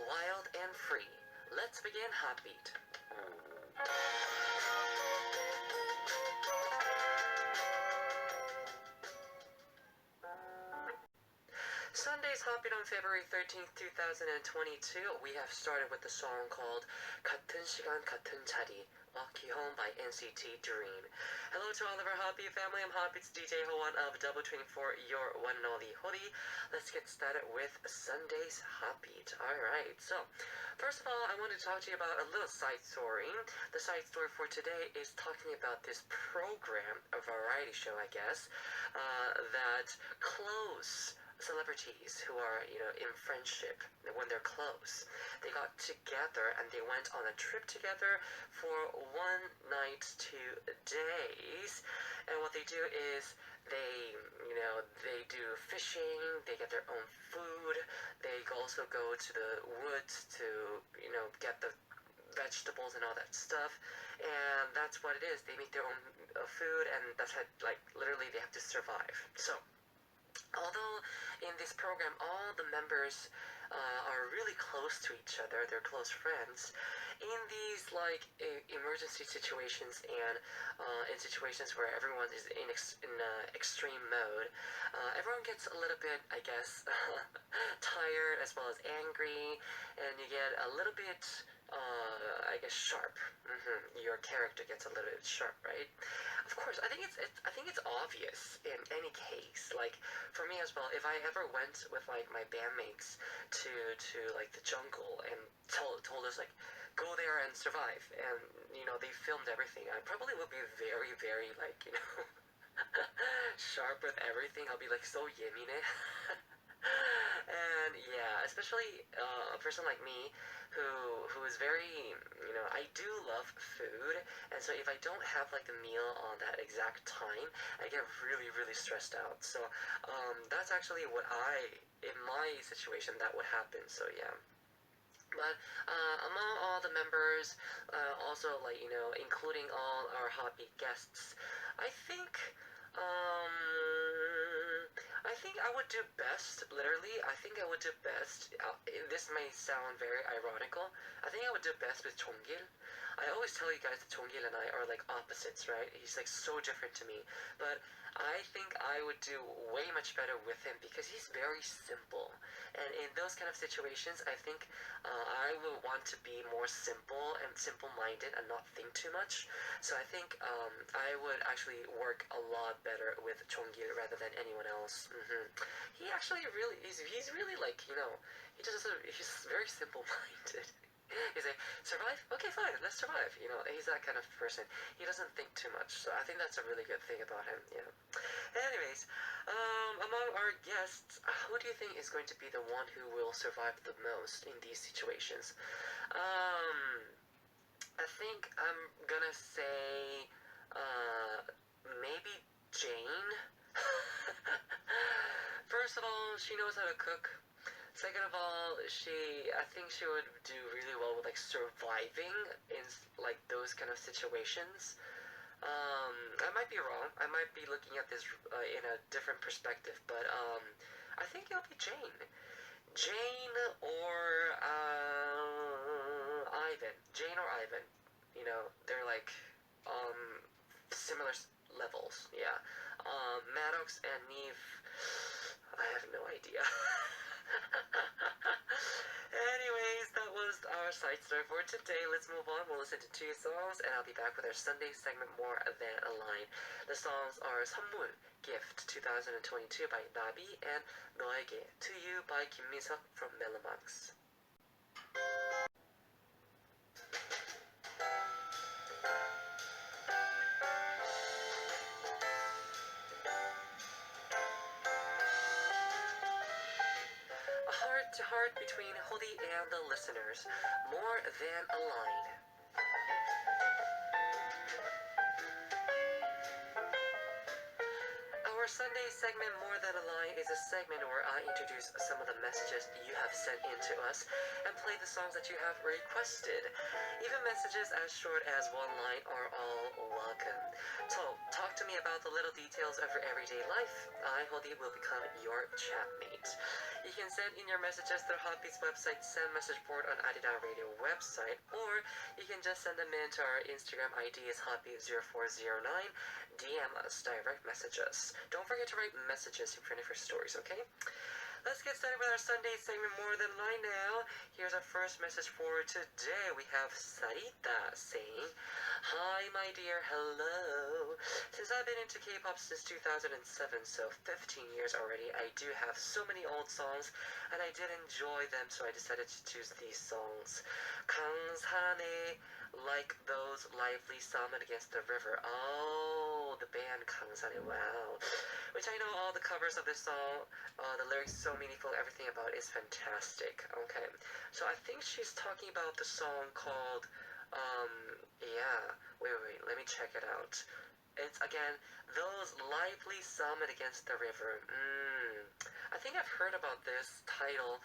wild and free. Let's begin HOTBEAT. Sunday's HOTBEAT on February 13th, 2022. We have started with the song called 같은 시간 같은 자리, Walk You Home by NCT Dream. Hello to all of our HOTBEAT family. I'm HOTBEAT's DJ Ho1 of Double 24, your one and only Hodi. Let's get started with Sunday's HOTBEAT. Alright, so first of all, I want to talk to you about a little side story. The side story for today is talking about this program, a variety show, I guess, that close celebrities who are, in friendship, when they're close, they got together and they went on a trip together for 1 night, 2 days. And what they do is they do fishing, they get their own food, they also go to the woods to, get the vegetables and all that stuff, and that's what it is. They make their own food, and that's how, literally they have to survive. So although in this program all the members are really close to each other, they're close friends, in these emergency situations and in situations where everyone is in extreme mode, everyone gets a little bit, I guess, tired as well as angry, and you get a little bit sharp. Your character gets a little bit sharp, right? Of course, I think it's obvious in any case. Like for me as well, if I ever went with my bandmates to the jungle and told us go there and survive, and they filmed everything, I probably would be very, very sharp with everything. I'll be so yemine. And yeah, especially a person like me who is very, I do love food, and so if I don't have the meal on that exact time, I get really, really stressed out. So that's actually what in my situation, that would happen. So yeah. But among all the members, also including all our HOTBEAT guests, I think I would do best, literally, I think I would do best, this may sound very ironical, I think I would do best with Chonggil. I always tell you guys that Chonggil and I are opposites, right? He's so different to me, but I think I would do way much better with him because he's very simple, and in those kind of situations, I think I will want to be more simple and simple-minded and not think too much. So I think I would actually work a lot better with Chonggil rather than anyone else. He actually really he's really he's very simple-minded. He's like, survive? Okay, fine, let's survive. He's that kind of person. He doesn't think too much, so I think that's a really good thing about him, Anyways, among our guests, who do you think is going to be the one who will survive the most in these situations? I think I'm gonna say, maybe Jane. First of all, she knows how to cook. Second of all, I think she would do really well with surviving in those kind of situations. I might be wrong. I might be looking at this in a different perspective, but I think it'll be Jane. Jane or Ivan. Jane or Ivan. They're similar levels. Yeah. Maddox and Neve, I have no idea. Anyways, that was our side story for today. Let's move on. We'll listen to 2 songs, and I'll be back with our Sunday segment, More Than a Line. The songs are 선물, Gift 2022 by Nabi, and 너에게, To You by Kim Mi-seok from Melomax. To heart between Hodi and the listeners, More Than a Line. Our Sunday segment, More Than a Line, is a segment where I introduce some of the messages you have sent in to us and play the songs that you have requested. Even messages as short as 1 line are all welcome. So, talk to me about the little details of your everyday life. I, Hodi, will become your chatmate. You can send in your messages through HOTBEAT's website, send message board on Adidon Radio website, or you can just send them in to our Instagram ID is HOTBEAT0409. DM us, direct message us. Don't forget to write messages in front of your stories, okay? Let's get started with our Sunday segment More Than Lie now. Here's our first message for today. We have Saritta saying, "Hi, my dear, hello. Since I've been into K-pop since 2007, so 15 years already, I do have so many old songs, and I did enjoy them, so I decided to choose these songs. 강산에, like those lively salmon against the river." Oh, the band 강산에, wow. Which I know all the covers of this song, the lyrics so meaningful, everything about it is fantastic. Okay, so I think she's talking about the song called, yeah, wait, let me check it out. It's, again, those lively salmon against the river. I think I've heard about this title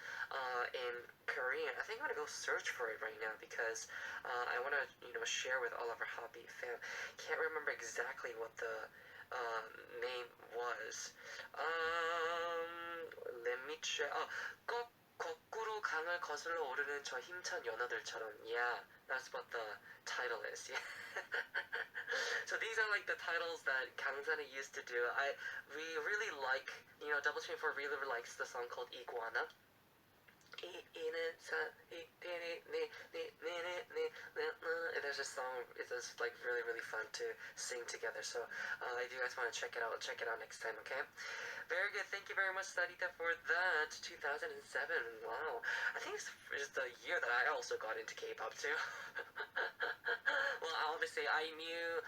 in Korean. I think I'm gonna go search for it right now because I want to, share with all of our HOTBEAT fam. Can't remember exactly what the name was. Let me check. 거꾸로 강을 거슬러 오르는 저 힘찬 연어들처럼. Yeah, that's what the title is. Yeah. So these are like the titles that 강산에 used to do. We really like, Double Chain 4 really likes the song called Iguana. There's a song, it's just like really, really fun to sing together. So if you guys want to check it out next time, okay? Very good. Thank you very much, Saritta, for that. 2007. Wow. I think it's the year that I also got into K-pop too. Well, obviously I knew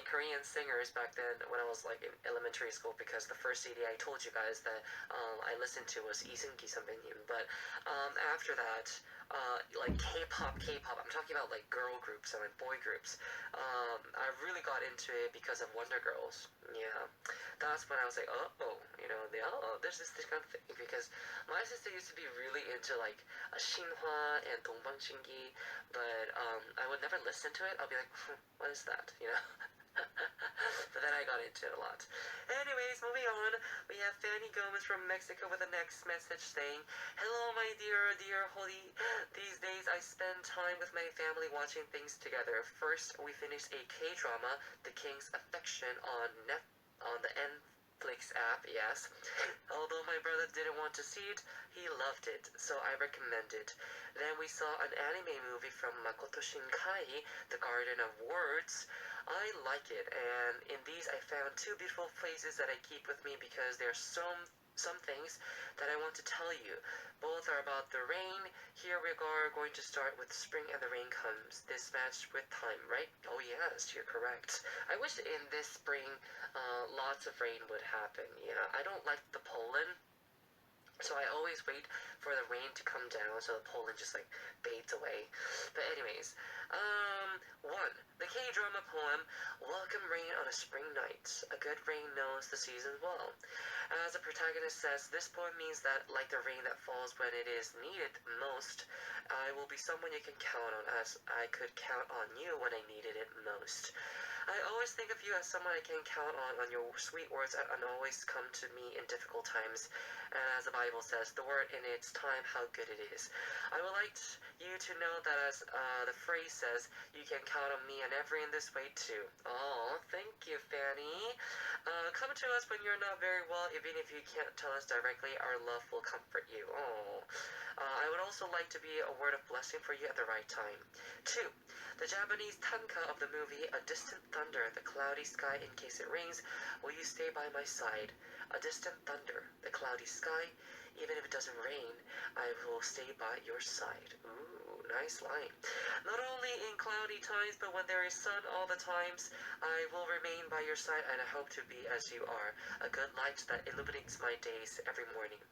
Korean singers back then when I was like in elementary school, because the first CD I told you guys that I listened to was 이승기 선배님. But after that, like K-pop, I'm talking about like girl groups and like boy groups. I really got into it because of Wonder Girls. Yeah, that's when I was like, there's this kind of thing, because my sister used to be really into like Shinhwa and Dongbangshinggi, but I would never listen to it. I'll be like, what is that, But then I got into it a lot. Anyways, moving on, we have Fany Gomez from Mexico with the next message saying, "Hello, my dear Hodi. These days I spend time with my family watching things together. First, we finished a K-drama, The King's Affection, on the Netflix app, yes. Although my brother didn't want to see it, he loved it, so I recommend it. Then we saw an anime movie from Makoto Shinkai, The Garden of Words. I like it, and in these I found two beautiful phrases that I keep with me because there are some things that I want to tell you. Both are about the rain. Here we are going to start with spring and the rain comes. This matched with time, right? Oh yes, you're correct. I wish in this spring lots of rain would happen. Yeah, I don't like the pollen, so I always wait for the rain to come down so the pollen just like fades away. But anyways, 1. The K-drama poem, Welcome Rain on a Spring Night. A good rain knows the season well. As the protagonist says, this poem means that, like the rain that falls when it is needed most, I will be someone you can count on, as I could count on you when I needed it most. I always think of you as someone I can count on your sweet words, and always come to me in difficult times. And as the Bible says, the word in its time, how good it is. I would like you to know that, as the phrase says, you can count on me and every in this way too. Oh, thank you, Fany. Come to us when you're not very well, even if you can't tell us directly, our love will comfort you. Oh. I would also like to be a word of blessing for you at the right time. 2. The Japanese tanka of the movie, A Distant Thunder, the cloudy sky in case it rains, will you stay by my side? A distant thunder, the cloudy sky, even if it doesn't rain, I will stay by your side. Ooh, nice line. Not only in cloudy times, but when there is sun all the times, I will remain by your side, and I hope to be as you are, a good light that illuminates my days every morning.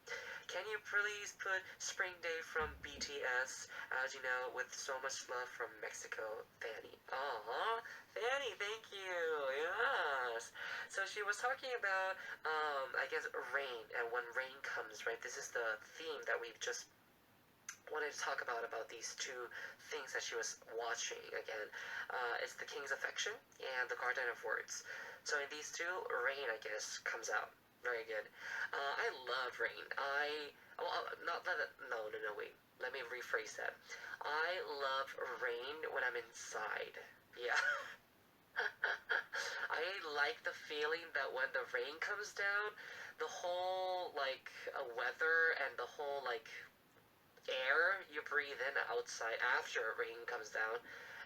Can you please put Spring Day from BTS, as you know, with so much love from Mexico, Fany. Aww, Fany, thank you. Yes. So she was talking about, I guess, rain, and when rain comes, right? This is the theme that we've just wanted to talk about these two things that she was watching again. It's The King's Affection and The Garden of Words. So in these two, rain, I guess, comes out. Very good. I love rain. Not that. No, no, no, wait. Let me rephrase that. I love rain when I'm inside. Yeah. I like the feeling that when the rain comes down, the whole, like, weather and the whole, like, air you breathe in outside after rain comes down,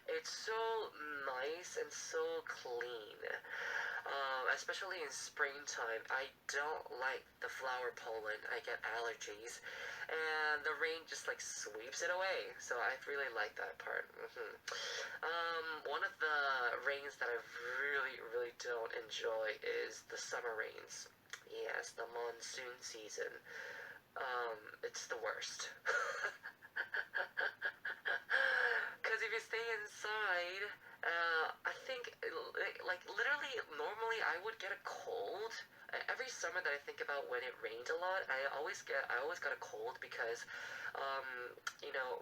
it's so nice and so clean. Especially in springtime, I don't like the flower pollen. I get allergies, and the rain just like sweeps it away. So I really like that part. One of the rains that I really, really don't enjoy is the summer rains. Yes, the monsoon season. It's the worst. Because if you stay inside, I think, like, literally, normally I would get a cold. Every summer that I think about when it rained a lot, I always got a cold because,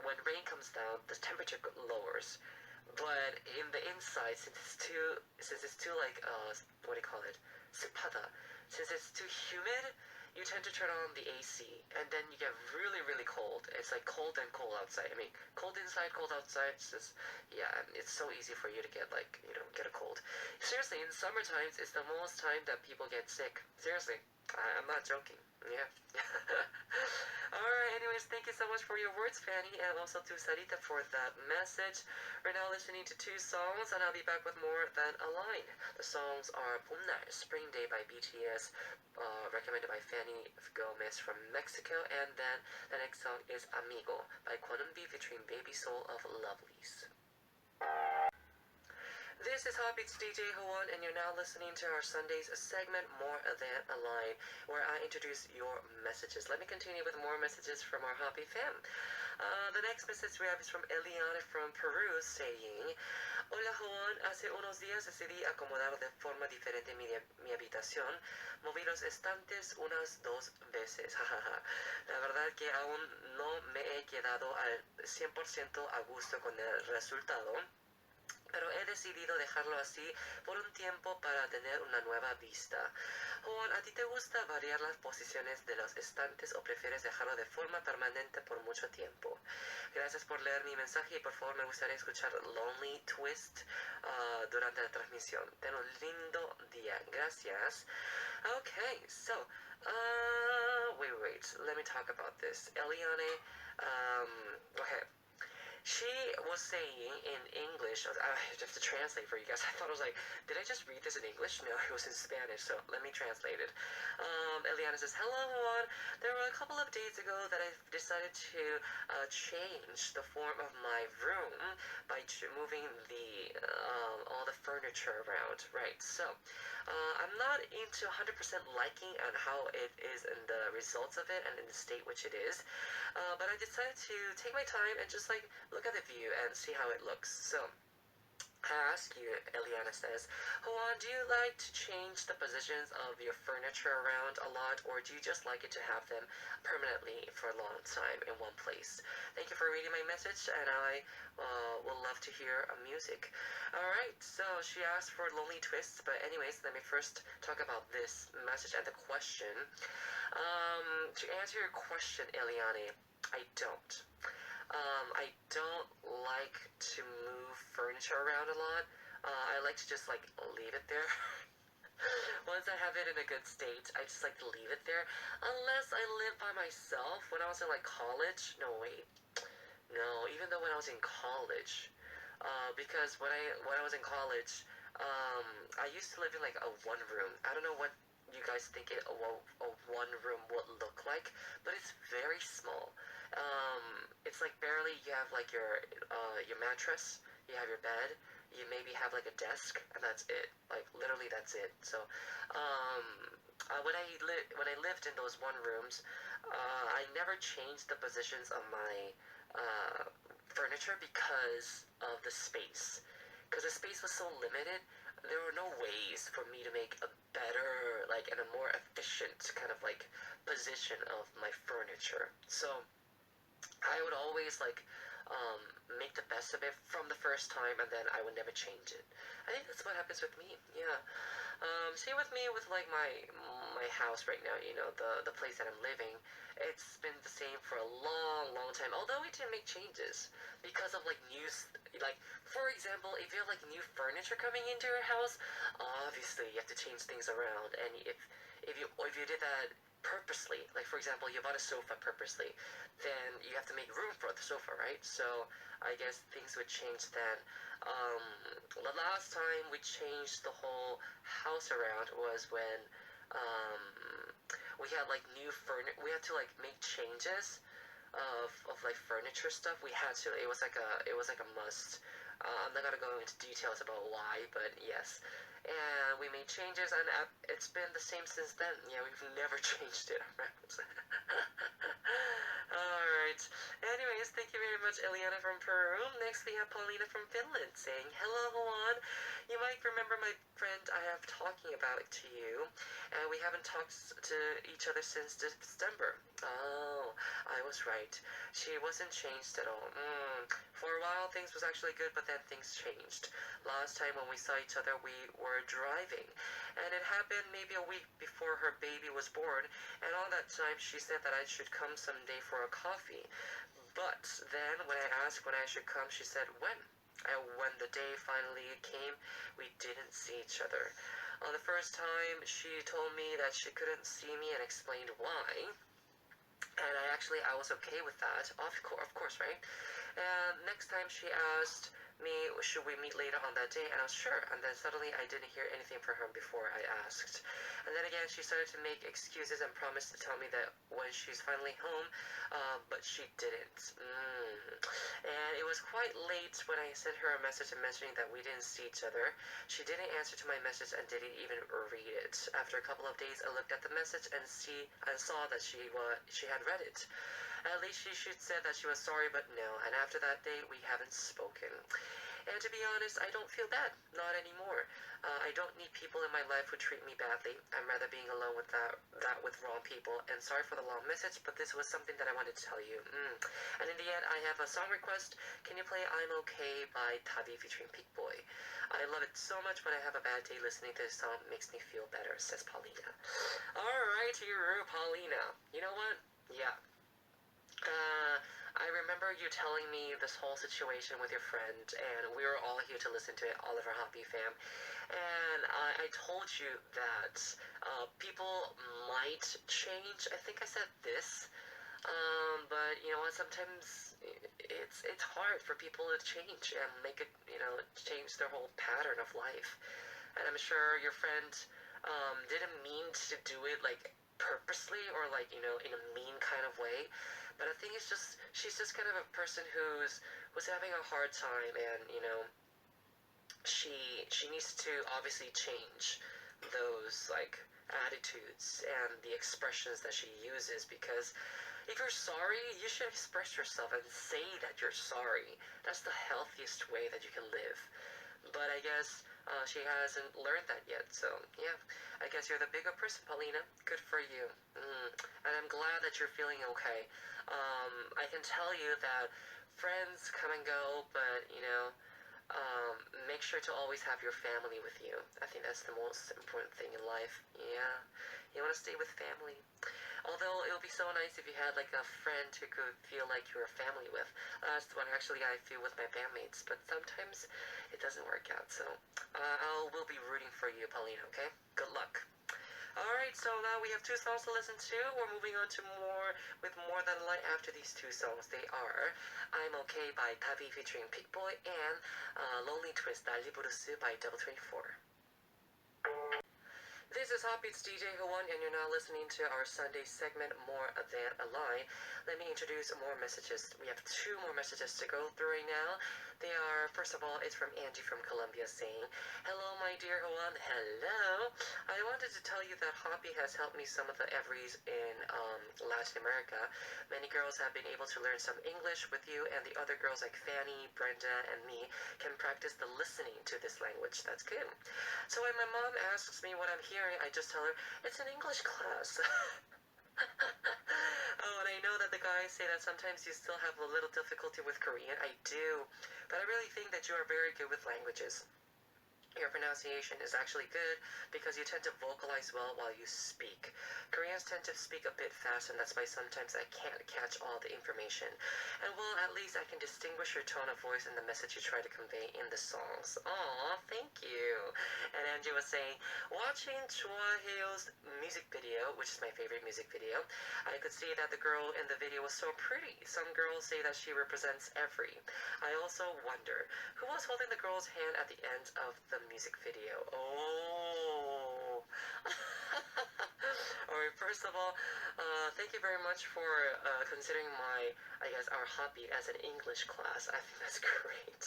when rain comes down, the temperature lowers. But in the inside, since it's too like, what do you call it? Suppada. Since it's too humid, you tend to turn on the AC, and then you get really, really cold. It's like cold and cold outside. I mean, cold inside, cold outside. It's just, yeah, it's so easy for you to get, like, get a cold. Seriously, in summer times, it's the most time that people get sick. Seriously, I'm not joking. Yeah. Alright, anyways, thank you so much for your words, Fany, and also to Saritta for that message. We're now listening to two songs, and I'll be back with more than a line. The songs are 봄날, Spring Day by BTS, recommended by Fany Gomez from Mexico, and then the next song is Amigo by Kwonunbi featuring Baby Soul of Lovelies. This is HOTBEAT's DJ Hwon, and you're now listening to our Sundays segment, More Than a Line, where I introduce your messages. Let me continue with more messages from our HOTBEAT fam. The next message we have is from Eliane from Peru, saying, Hola Hwon, hace unos días decidí acomodar de forma diferente mi habitación. Moví los estantes unas 2 veces. La verdad que aún no me he quedado al 100% a gusto con el resultado, pero he decidido dejarlo así por un tiempo para tener una nueva vista. Juan, ¿a ti te gusta variar las posiciones de los estantes o prefieres dejarlo de forma permanente por mucho tiempo? Gracias por leer mi mensaje y por favor me gustaría escuchar Lonely Twist durante la transmisión. Ten un lindo día. Gracias. Okay, so, wait, let me talk about this. Eliane, okay. She was saying in English, I have to translate for you guys. I thought I was like, did I just read this in English? No, it was in Spanish, so let me translate it. Eliane says, Hello, Juan. There were a couple of days ago that I decided to change the form of my room by moving all the furniture around, right? So, I'm not into 100% liking on how it is and the results of it and in the state which it is, but I decided to take my time and just like look at the view and see how it looks. So I ask you, Eliane says, Juan, do you like to change the positions of your furniture around a lot, or do you just like it to have them permanently for a long time in one place? Thank you for reading my message, and I will love to hear music. Alright, so she asked for Lonely Twists, but anyways, let me first talk about this message and the question. To answer your question, Eliane, I don't. I don't like to move furniture around a lot. I like to just like leave it there. Once I have it in a good state, I just like to leave it there. Unless I live by myself. When I was in like college, no wait, no. Even though when I was in college, because when I was in college, I used to live in like a one room. I don't know what you guys think a one room would look like, but it's very small. It's like barely, you have like your mattress, you have your bed, you maybe have like a desk, and that's it. Like literally that's it. So when I lived in those one rooms, I never changed the positions of my furniture because of the space. Because the space was so limited, there were no ways for me to make a better, like, and a more efficient kind of like position of my furniture. So I would always like make the best of it from the first time, and then I would never change it. I think that's what happens with me. Yeah. Same with me with like my my house right now, the place that I'm living, it's been the same for a long time. Although we didn't make changes because of like like for example, if you have like new furniture coming into your house, obviously you have to change things around. And if you did that purposely, like for example, you bought a sofa purposely, then you have to make room for the sofa, right? So I guess things would change then. The last time we changed the whole house around was when um, we had like new furniture. We had to like make changes of like furniture stuff. We had to. It was like a must. I'm not gonna go into details about why, but yes. And we made changes, and it's been the same since then. Yeah, we've never changed it around. Alright. Anyways, thank you very much, Eliane from Peru. Next, we have Paulina from Finland saying, hello, Juan. You might remember my friend I have talking about to you, and we haven't talked to each other since December. Oh, I was right. She wasn't changed at all. For a while, things was actually good, but then things changed. Last time when we saw each other, we were driving, and it happened maybe a week before her baby was born, and all that time she said that I should come someday for a coffee. But then when I asked when I should come, she said when. And when the day finally came, we didn't see each other. On the first time, she told me that she couldn't see me and explained why. And I was okay with that, of course, right? And next time she asked me, should we meet later on that day? And I was sure. And then suddenly I didn't hear anything from her before I asked. And then again, she started to make excuses and promised to tell me that when she's finally home, but she didn't. And it was quite late when I sent her a message mentioning that we didn't see each other. She didn't answer to my message and didn't even read it. After a couple of days, I looked at the message and saw that she had read it. At least she said that she was sorry, but no. And after that day, we haven't spoken. And to be honest, I don't feel bad. Not anymore. I don't need people in my life who treat me badly. I'm rather being alone with that with wrong people. And sorry for the long message, but this was something that I wanted to tell you. And in the end, I have a song request. Can you play I'm Okay by Tabi featuring Peak Boy? I love it so much when I have a bad day. Listening to this song makes me feel better, says Paulina. Alright, Paulina. You know what? Yeah. I remember you telling me this whole situation with your friend, and we were all here to listen to it, all of our HOTBEAT fam. And I told you that people might change. I think I said this, but you know what? Sometimes it's hard for people to change and make it, change their whole pattern of life. And I'm sure your friend didn't mean to do it like purposely or like in a mean kind of way. But I think she's just kind of a person was having a hard time, and she needs to obviously change those like attitudes and the expressions that she uses, because if you're sorry, you should express yourself and say that you're sorry. That's the healthiest way that you can live. But I guess she hasn't learned that yet, so yeah. I guess you're the bigger person, Paulina. Good for you. And I'm glad that you're feeling okay. I can tell you that friends come and go, but make sure to always have your family with you. I think that's the most important thing in life. Yeah, you want to stay with family. Although it would be so nice if you had like a friend who could feel like you were family with. That's what actually I feel with my bandmates, but sometimes it doesn't work out. So I will be rooting for you, Paulina, okay? Good luck. Alright, so now we have two songs to listen to. We're moving on to More Than Light after these two songs. They are I'm Okay by Tabi featuring Peak Boy and Lonely Twist by Liburusu by Double 24. This is HOTBEAT's DJ Hwan, and you're now listening to our Sunday segment, More Than a Lie. Let me introduce more messages. We have two more messages to go through right now. They are, first of all, it's from Angie from Colombia saying, hello, my dear Hwan. Hello. I wanted to tell you that HOTBEAT has helped me some of the everys in Latin America. Many girls have been able to learn some English with you, and the other girls like Fany, Brenda, and me can practice the listening to this language. That's good. So when my mom asks me what I'm hearing, I just tell her, it's an English class. Oh, and I know that the guys say that sometimes you still have a little difficulty with Korean. I do. But I really think that you are very good with languages. your pronunciation is actually good because you tend to vocalize well while you speak. Koreans tend to speak a bit fast, and that's why sometimes I can't catch all the information. And well, at least I can distinguish your tone of voice and the message you try to convey in the songs. Aw, thank you. And Angie was saying, watching Chua music video, which is my favorite music video, I could see that the girl in the video was so pretty. Some girls say that she represents every. I also wonder, who was holding the girl's hand at the end of the music video? Oh. Alright, first of all, thank you very much for considering I guess, our HOTBEAT as an English class. I think that's great.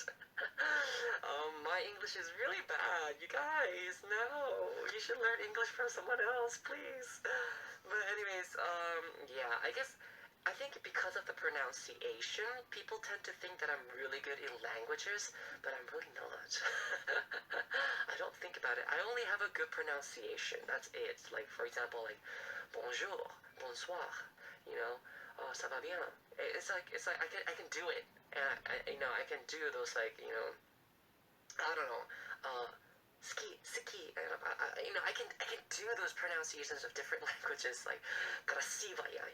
My English is really bad, you guys. No, you should learn English from someone else, please. But anyways, yeah, I think because of the pronunciation, people tend to think that I'm really good in languages, but I'm really not. I don't think about it. I only have a good pronunciation. That's it. Like, for example, like, bonjour, bonsoir, you know, ça va bien. It's like I can do it, and I can do those, like, I don't know, ski, and I can do those pronunciations of different languages, like красивая,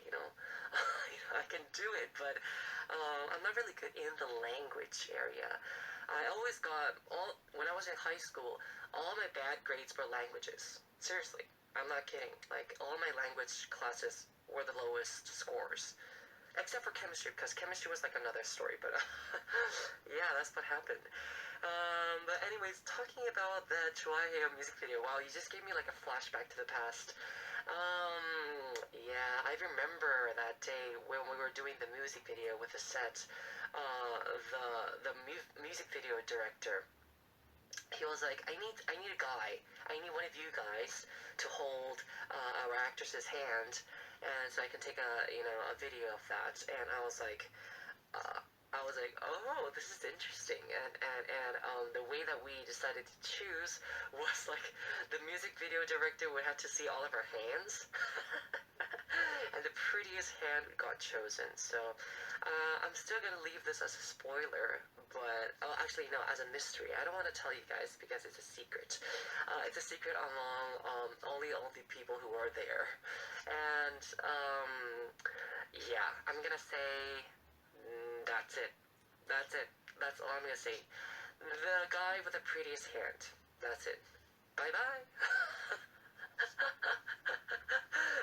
I can do it, but I'm not really good in the language area. I always got when I was in high school, all my bad grades were languages. Seriously, I'm not kidding. Like, all my language classes were the lowest scores. Except for chemistry, because chemistry was like another story, but yeah, that's what happened. But anyways, talking about the Chua music video, wow, you just gave me like a flashback to the past. Yeah, I remember that day when we were doing the music video with the set. The music video director, he was like, I need a guy. I need one of you guys to hold our actress's hand, and so I can take a video of that. And I was like, oh, this is interesting. And the way that we decided to choose was like the music video director would have to see all of our hands, and the prettiest hand got chosen. So I'm still gonna leave this as a spoiler, but actually no, as a mystery. I don't want to tell you guys because it's a secret. It's a secret among only all the people who are there. And yeah, I'm gonna say that's it. That's all I'm gonna say. The guy with the prettiest hand. That's it. Bye bye.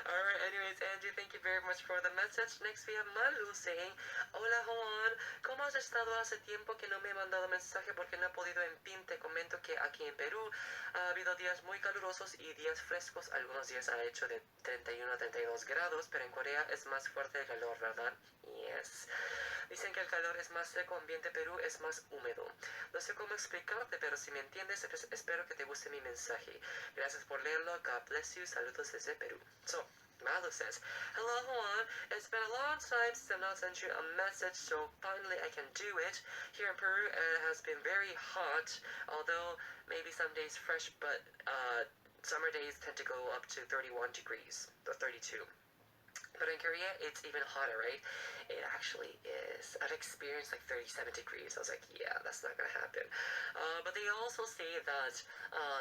Alright, anyways, Angie, thank you very much for the message. Next we have Malu saying, Hola Juan, ¿cómo has estado? Hace tiempo que no me he mandado mensaje porque no he podido en PIN. Te comento que aquí en Perú ha habido días muy calurosos y días frescos. Algunos días ha hecho de 31 a 32 grados, pero en Corea es más fuerte el calor, ¿verdad? Yes. Dicen que el calor es más seco, ambiente Perú es más húmedo. No sé cómo explicarte, pero si me entiendes, espero que te guste mi mensaje. Gracias por leerlo. God bless you. Saludos desde Perú. So, Malu says, Hello Juan, it's been a long time since I've not sent you a message, so finally I can do it. Here in Peru it has been very hot, although maybe some days fresh, but summer days tend to go up to 31 degrees, or 32. But in Korea, it's even hotter, right? It actually is. I've experienced like 37 degrees. I was like, yeah, that's not gonna happen. But they also say that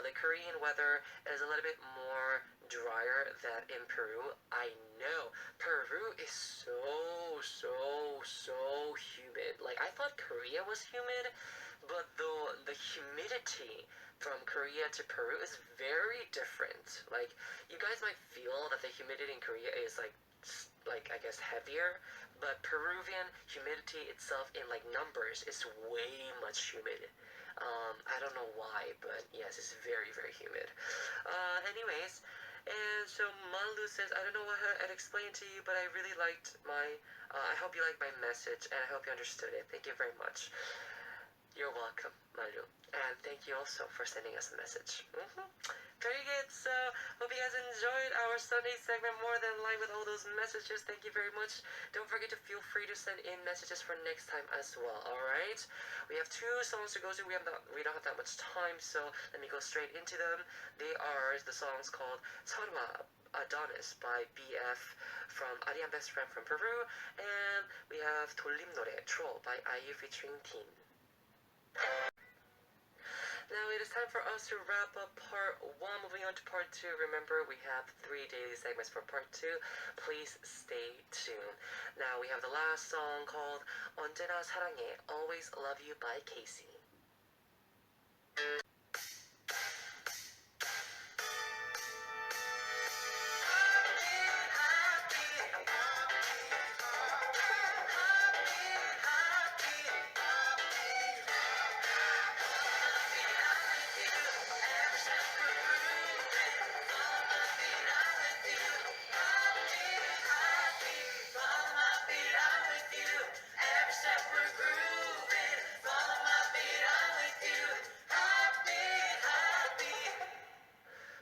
the Korean weather is a little bit more drier than in Peru. I know. Peru is so humid. Like, I thought Korea was humid, but the humidity from Korea to Peru is very different. Like, you guys might feel that the humidity in Korea is like I guess heavier, but Peruvian humidity itself in like numbers is way much humid. I don't know why, but yes, it's very humid. Anyways, and so Malu says, I don't know what I'd explain to you, but I really liked I hope you liked my message, and I hope you understood it. Thank you very much. You're welcome, Malu. And thank you also for sending us a message. Very good. So, hope you guys enjoyed our Sunday segment more than in line with all those messages. Thank you very much. Don't forget to feel free to send in messages for next time as well, alright? We have 2 songs to go to. We don't have that much time, so let me go straight into them. They are the songs called Sarwa Adonis by BF from Ariane Best Friend from Peru, and we have 돌림 노래 Troll by IU featuring Teen. Now it is time for us to wrap up part 1. Moving on to part 2. Remember, we have 3 daily segments for part 2. Please stay tuned. Now we have the last song called 언제나 사랑해, Always Love You by Casey.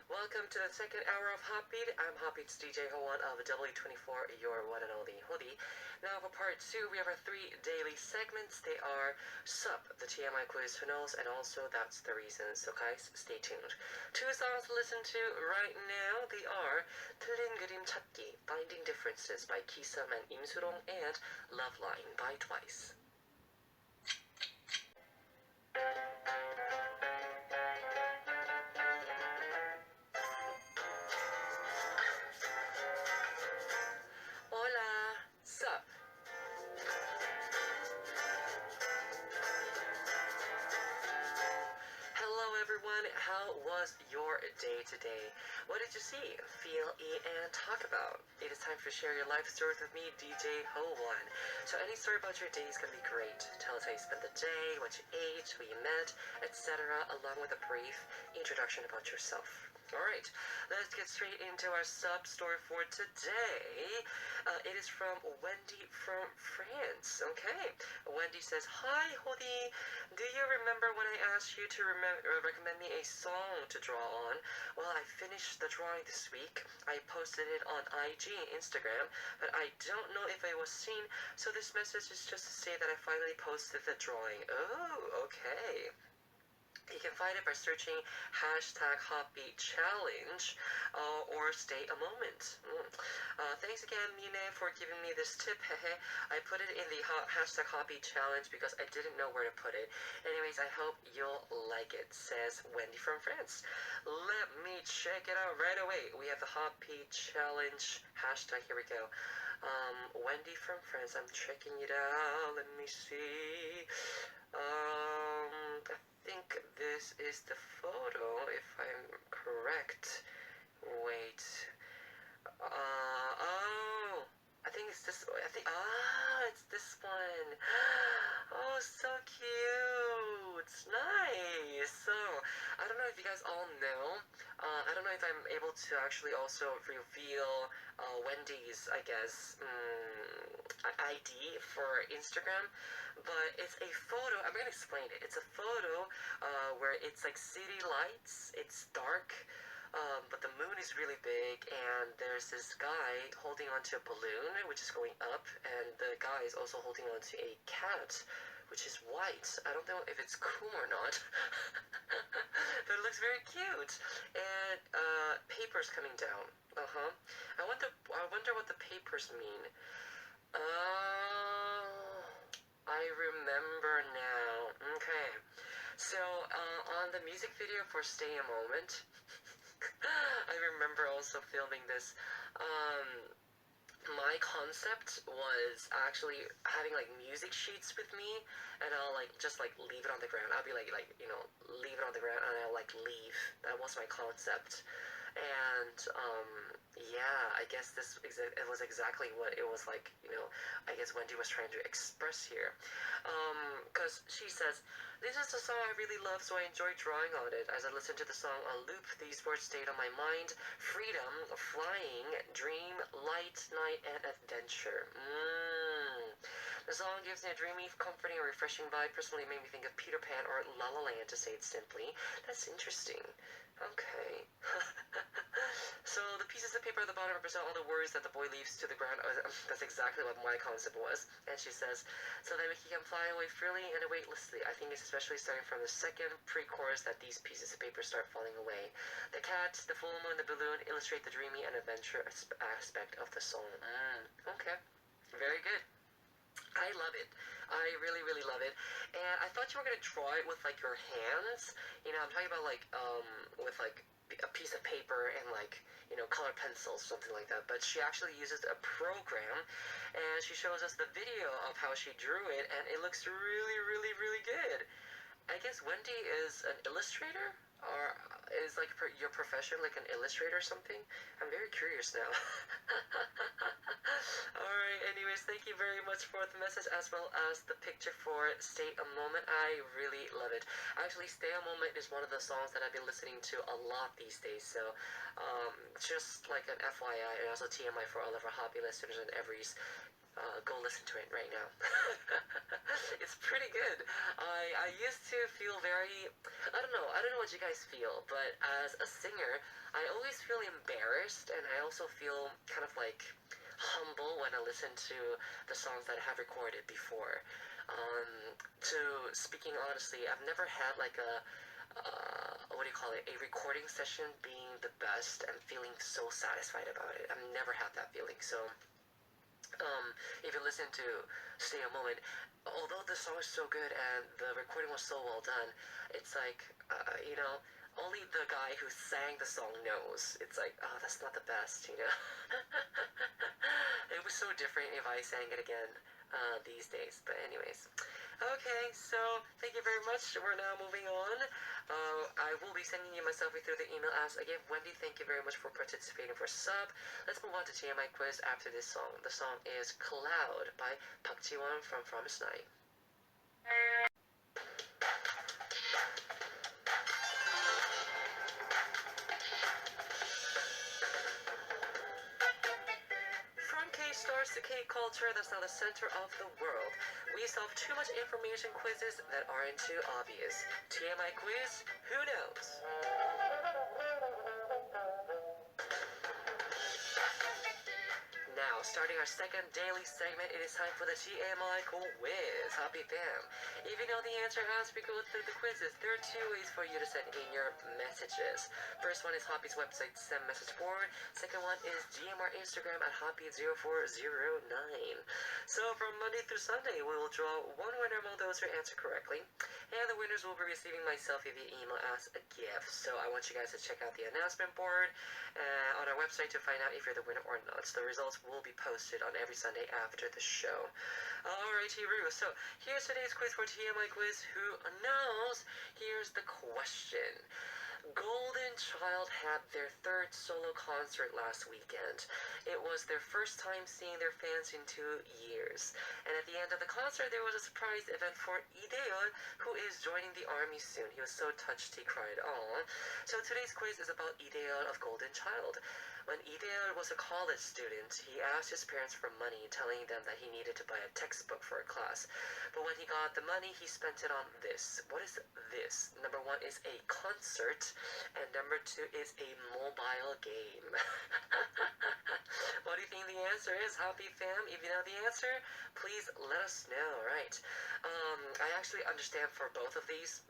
Welcome to the second hour of HOTBEAT. I'm HOTBEAT's DJ Howon of W24, your one and only Hodi. Now for part 2, we have our 3 daily segments. They are Ssup, the TMI quiz finals, and also That's the Reason. So guys, stay tuned. 2 songs to listen to right now. They are 틀린 그림 찾기, Finding Differences by Kisum and Imsurong, and Love Line by Twice. How was your day today? What did you see, feel, eat, and talk about? It is time to share your life stories with me, DJ Howon. So any story about your day is going to be great. Tell us how you spent the day, what you ate, who you met, etc., along with a brief introduction about yourself. Alright, let's get straight into our sub story for today. It is from Wendy from France. Okay, Wendy says, Hi, Hodi. Do you remember when I asked you to recommend me a song to draw on? Well, I finished the drawing this week. I posted it on IG and Instagram, but I don't know if it was seen, so this message is just to say that I finally posted the drawing. Oh, okay. You can find it by searching #HotBeatChallenge or Stay a Moment. Thanks again, Mine, for giving me this tip. I put it in the #HotBeatChallenge because I didn't know where to put it. Anyways, I hope you'll like it, says Wendy from France. Let me check it out right away. We have the HotBeat Challenge hashtag. Here we go. Wendy from France. I'm checking it out. Let me see. I think this is the photo, if I'm correct. Wait. Oh, I think it's this. It's this one. Oh, so cute. Nice. So, I don't know if you guys all know. I don't know if I'm able to actually also reveal Wendy's, I guess, ID for Instagram. But it's a photo. I'm gonna explain it. It's a photo where it's like city lights. It's dark, but the moon is really big, and there's this guy holding onto a balloon, which is going up, and the guy is also holding onto a cat, which is white. I don't know if it's cool or not, but it looks very cute. And papers coming down. I wonder what the papers mean. I remember now. Okay. So, on the music video for Stay a Moment, I remember also filming this. My concept was actually having like music sheets with me, and I'll like just like leave it on the ground. I'll be like leave it on the ground, and I'll like leave. That was my concept. And yeah, I guess it was exactly what it was like, I guess Wendy was trying to express here. Because she says, this is a song I really love, so I enjoy drawing on it. As I listened to the song on loop, these words stayed on my mind: freedom, flying, dream, light, night, and adventure. The song gives me a dreamy, comforting, and refreshing vibe. Personally, it made me think of Peter Pan or La La Land, to say it simply. That's interesting. Okay. So the pieces of paper at the bottom represent all the words that the boy leaves to the ground. That's exactly what my concept was. And she says, so that he can fly away freely and weightlessly. I think it's especially starting from the second pre-chorus that these pieces of paper start falling away. The cat, the full moon, the balloon illustrate the dreamy and adventure aspect of the song. Okay. Very good. I love it. I really, really love it. And I thought you were gonna draw it with like your hands. You know, I'm talking about like with like a piece of paper and like color pencils, something like that. But she actually uses a program, and she shows us the video of how she drew it, and it looks really, really, really good. I guess Wendy is an illustrator, or is like your profession like an illustrator or something? I'm very curious now. Alright, anyways, thank you very much for the message as well as the picture for Stay a Moment. I really love it. Actually, Stay a Moment is one of the songs that I've been listening to a lot these days, so just like an FYI and also TMI for all of our hobby listeners and everys. Go listen to it right now. It's pretty good. I used to feel very, I don't know what you guys feel, but as a singer, I always feel embarrassed, and I also feel kind of like humble when I listen to the songs that I have recorded before. To speaking honestly, I've never had like a what do you call it, a recording session being the best and feeling so satisfied about it. I've never had that feeling. So if you listen to Stay a Moment, although the song is so good and the recording was so well done, it's like, only the guy who sang the song knows. It's like, oh, that's not the best, It was so different if I sang it again these days. But anyways, okay, so thank you very much. We're now moving on. I will be sending you my selfie through the email as again. Wendy, thank you very much for participating for Ssup. Let's move on to TMI quiz after this song. The song is Cloud by Park Ji-won from Promise Night. From K-stars to K-culture, that's now the center of the world. We solve too much information quizzes that aren't too obvious. TMI quiz, who knows? Now, starting our second daily segment, it is time for the TMI quiz. Happy fam. If you know the answer as we go through the quizzes, there are two ways for you to send in your messages. First one is Hobby's website, send message forward. Second one is DM our Instagram at Hobby0409. So from Monday through Sunday, we will draw one winner among those who answer correctly. And the winners will be receiving my selfie via email as a gift. So I want you guys to check out the announcement board on our website to find out if you're the winner or not. So the results will be posted on every Sunday after the show. Alrighty, Roo. So here's today's quiz for TMI quiz. Who knows? Here's the question. Golden Child had their third solo concert last weekend. It was their first time seeing their fans in 2 years. And at the end of the concert, there was a surprise event for Daeyeol, who is joining the army soon. He was so touched, he cried, "Aw." So today's quiz is about Daeyeol of Golden Child. When Daeyeol was a college student, he asked his parents for money, telling them that he needed to buy a textbook for a class. But when he got the money, he spent it on this. What is this? Number one is a concert, and number two is a mobile game. What do you think the answer is, Happy fam? If you know the answer, please let us know, right? I actually understand for both of these.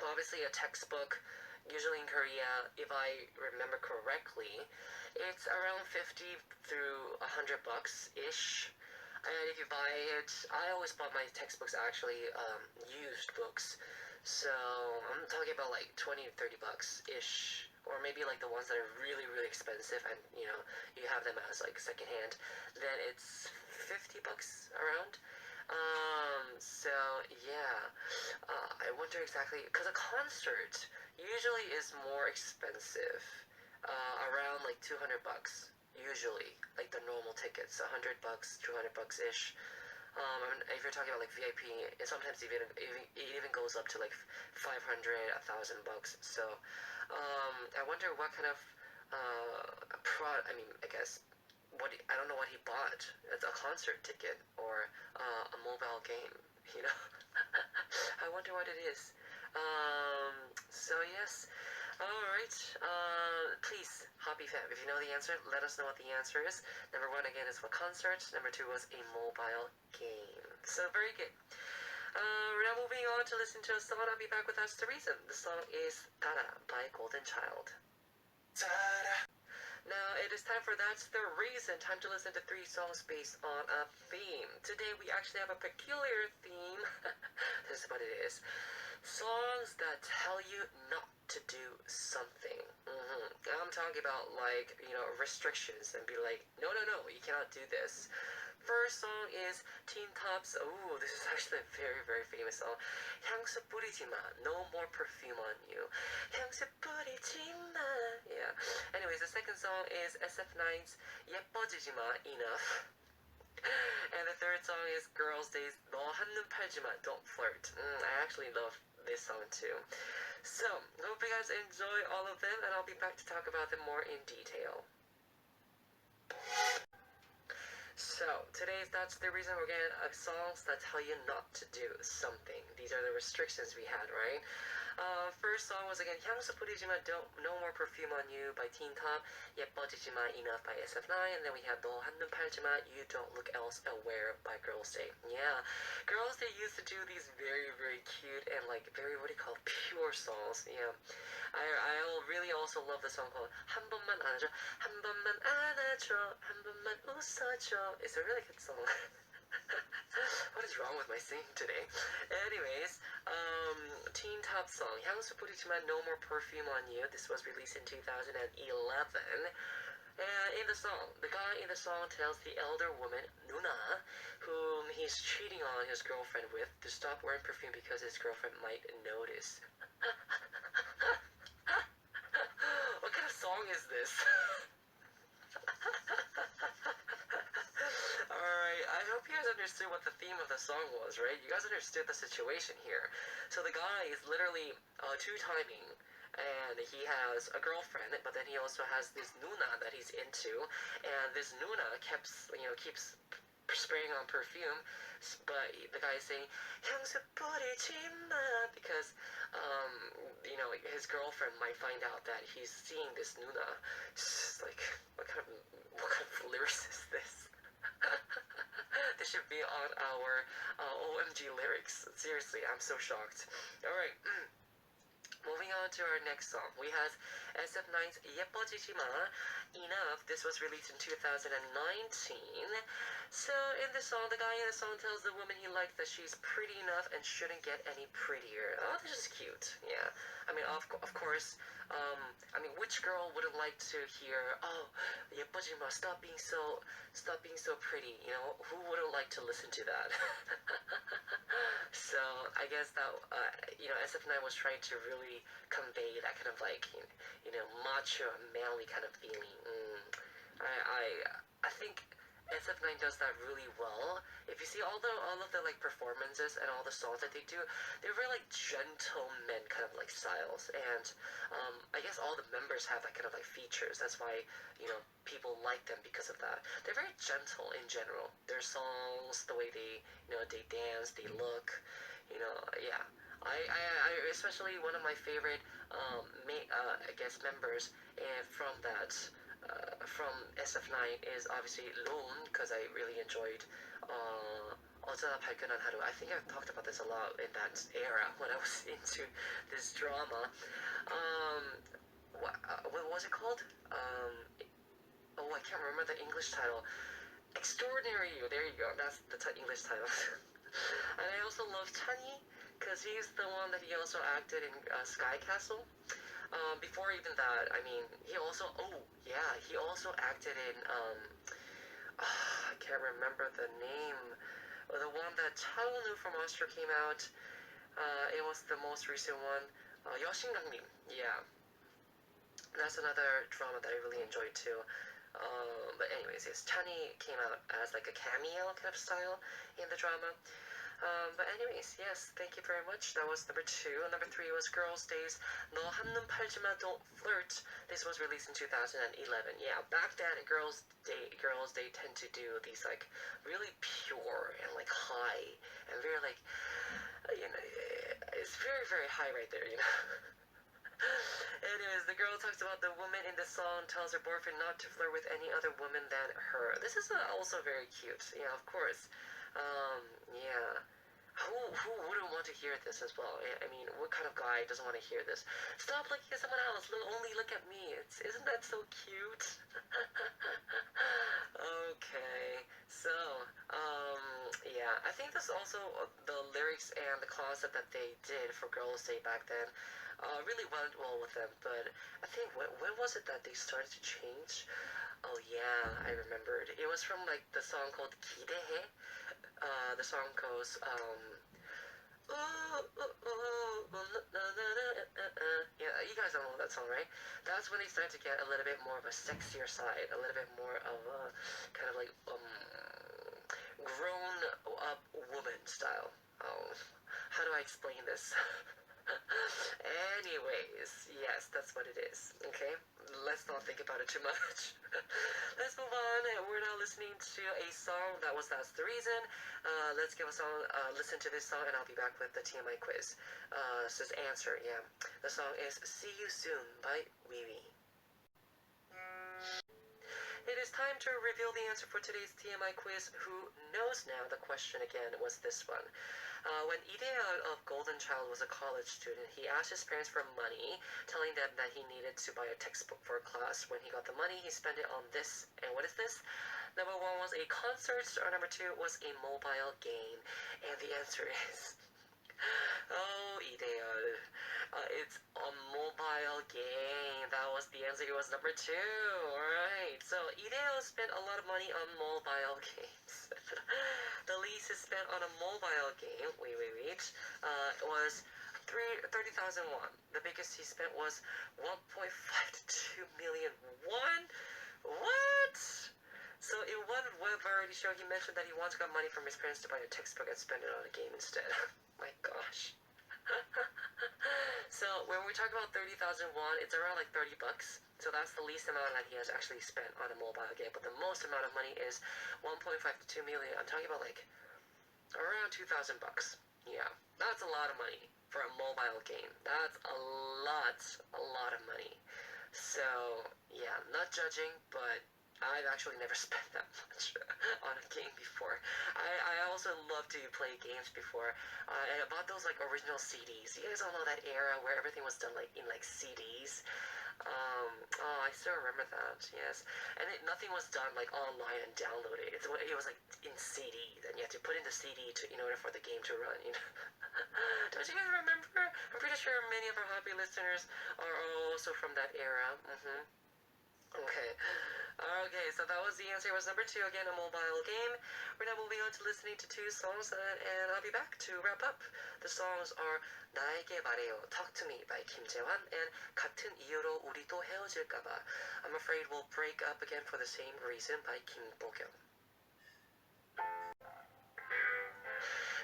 Obviously, a textbook, usually in Korea, if I remember correctly, it's around 50 through 100 bucks-ish. And if you buy it, I always bought my textbooks actually used books. So I'm talking about like 20 to 30 bucks-ish. Or maybe like the ones that are really, really expensive and, you have them as like secondhand. Then it's 50 bucks around. So yeah, I wonder exactly, because a concert usually is more expensive, around like 200 bucks, usually, like the normal tickets, 100 bucks, 200 bucks-ish. If you're talking about like VIP, sometimes it even goes up to like 500, 1,000 bucks. So, I wonder what kind of, I guess, I don't know what he bought. It's a concert ticket or a mobile game, I wonder what it is. So yes. Alright, please, Hobby fam, if you know the answer, let us know what the answer is. Number one, again, is for concert. Number two was a mobile game. So, very good. We're now moving on to listen to a song. I'll be back with us to reason. The song is Tara by Golden Child. Tara. Now, it it's time for That's the Reason. Time to listen to 3 songs based on a theme. Today we actually have a peculiar theme. This is what it is. Songs that tell you not to do something. I'm talking about like, restrictions and be like, no, you cannot do this. First song is Teen Top's, this is actually a very, very famous song. 향수 뿌리지 마, no more perfume on you. 향수 뿌리지 마. Yeah. Anyways, the second song is SF9's 예뻐지지 마, enough. And the third song is Girls' Days, 너 한눈 팔지 마, don't flirt. I actually love this song too. So, hope you guys enjoy all of them, and I'll be back to talk about them more in detail. So, that's the reason we're getting songs that tell you not to do something. These are the restrictions we had, right? First song was again 향수 뿌리지 마, no more perfume on you by Teen Top, 예뻐지지 마, enough by SF9, and then we have 너 한눈 팔지 마, you don't look elsewhere by Girls' Day. Yeah, Girls' Day used to do these very, very cute and like very, what do you call, pure songs. Yeah, I really also love the song called 한 번만 안아줘, 한 번만 안아줘, 한 번만 웃어줘. It's a really good song. What is wrong with my singing today? Anyways, Teen Top song 향수 뿌리지 마, no more perfume on you. This was released in 2011. And in the song, the guy in the song tells the elder woman, Nuna, whom he's cheating on his girlfriend with, to stop wearing perfume because his girlfriend might notice. What kind of song is this? Alright, I hope you guys understood what the theme of the song was, right? You guys understood the situation here. So the guy is literally two-timing, and he has a girlfriend, but then he also has this Nuna that he's into, and this Nuna keeps spraying on perfume, but the guy is saying 향수 뿌리지 마 because his girlfriend might find out that he's seeing this Nuna. It's like, what kind of lyrics is this? This should be on our OMG lyrics. Seriously, I'm so shocked. Alright, moving on to our next song. We have SF9's 예뻐지지 마, enough. This was released in 2019. So in this song, the guy in the song tells the woman he likes that she's pretty enough and shouldn't get any prettier. Oh, this is cute. Yeah. I mean, of course, which girl wouldn't like to hear, oh, 예뻐지지 마, stop being so pretty, who wouldn't like to listen to that? So I guess that, SF9 was trying to really convey that kind of like, macho, manly kind of feeling. I think SF9 does that really well. If you see all of the like performances and all the songs that they do, they're very like gentlemen kind of like styles, and I guess all the members have that kind of like features. That's why people like them because of that. They're very gentle in general. Their songs, the way they they dance, they look, yeah. I especially one of my favorite I guess members from that. From SF9 is obviously lool, because I really enjoyed 어쩌다 발견한 하루. I think I've talked about this a lot in that era when I was into this drama. What was it called? I can't remember the English title. Extraordinary You. There you go. That's the English title. And I also love Fany, because he's the one that he also acted in Sky Castle. Before even that, I mean, he also acted in, I can't remember the name, the one that Chaunu from Austria came out. It was the most recent one, 여신강림. Yeah, that's another drama that I really enjoyed too. But anyways, yes, Fany came out as like a cameo kind of style in the drama. But anyways, yes, thank you very much. That was number 2. Number 3 was Girls' Days, 너 한눈 팔지 마, don't flirt. This was released in 2011. Yeah, back then, Girls' Day tend to do these like really pure and like high and very like, it's very, very high right there, Anyways, the girl talks about the woman in the song tells her boyfriend not to flirt with any other woman than her. This is also very cute. Yeah, of course. Yeah. Who wouldn't want to hear this as well? I mean, what kind of guy doesn't want to hear this? Stop looking at someone else. Only look at me. Isn't that That's so cute. Okay, so, yeah, I think this also, the lyrics and the concept that they did for Girls' Day back then, really went well with them, but I think, when was it that they started to change? Oh yeah, I remembered. It was from, like, the song called Kirehe. The song goes, yeah, you guys don't know that song, right? That's when they started to get a little bit more of a sexier side, a little bit more of a kind of like grown up woman style. Oh, how do I explain this? Anyways, yes, that's what it is. Okay, let's not think about it too much. Let's move on. We're now listening to a song that was That's the Reason. Let's give a song, listen to this song, and I'll be back with the TMI quiz. Says answer, yeah. The song is See You Soon by Wee. It is time to reveal the answer for today's TMI quiz. Who knows now? The question again was this one. When Daeyeol of Golden Child was a college student, he asked his parents for money, telling them that he needed to buy a textbook for a class. When he got the money, he spent it on this. And what is this? Number one was a concert, or number two was a mobile game. And the answer is... Oh, Daeyeol. It's a mobile game. That was the answer. It was number two. Alright. So, Daeyeol spent a lot of money on mobile games. The least he spent on a mobile game, was 30,000 won. The biggest he spent was 1.5 to 2 million won? What? So in one web variety show, he mentioned that he once got money from his parents to buy a textbook and spend it on a game instead. My gosh. So when we talk about 30,000 won, it's around like 30 bucks. So that's the least amount that he has actually spent on a mobile game. But the most amount of money is 1.5 to 2 million. I'm talking about like around 2,000 bucks. Yeah, that's a lot of money for a mobile game. That's a lot of money. So yeah, not judging, but I've actually never spent that much on a game before. I also love to play games before. And I bought those like original CDs. You guys all know that era where everything was done like in like CDs. Oh, I still remember that. Yes, and nothing was done like online and downloaded. It was like in CD. Then you had to put in the CD in order for the game to run. You know. Don't you guys remember? I'm pretty sure many of our happy listeners are also from that era. Okay. Okay, so that was the answer. It was number two, again, a mobile game. We're now moving on to listening to two songs, and I'll be back to wrap up. The songs are 나에게 말해요, Talk to Me by Kim Jae-hwan, and 같은 이유로 우리 또 헤어질까봐, I'm afraid we'll break up again for the same reason by Kim Bo-kyung.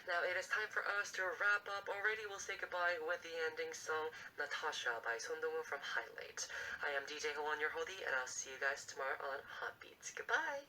Now it is time for us to wrap up. Already we'll say goodbye with the ending song Natasha by Son Dong-woon from Highlight. I am DJ Hwan, your Hodi, and I'll see you guys tomorrow on HOTBEAT. Goodbye!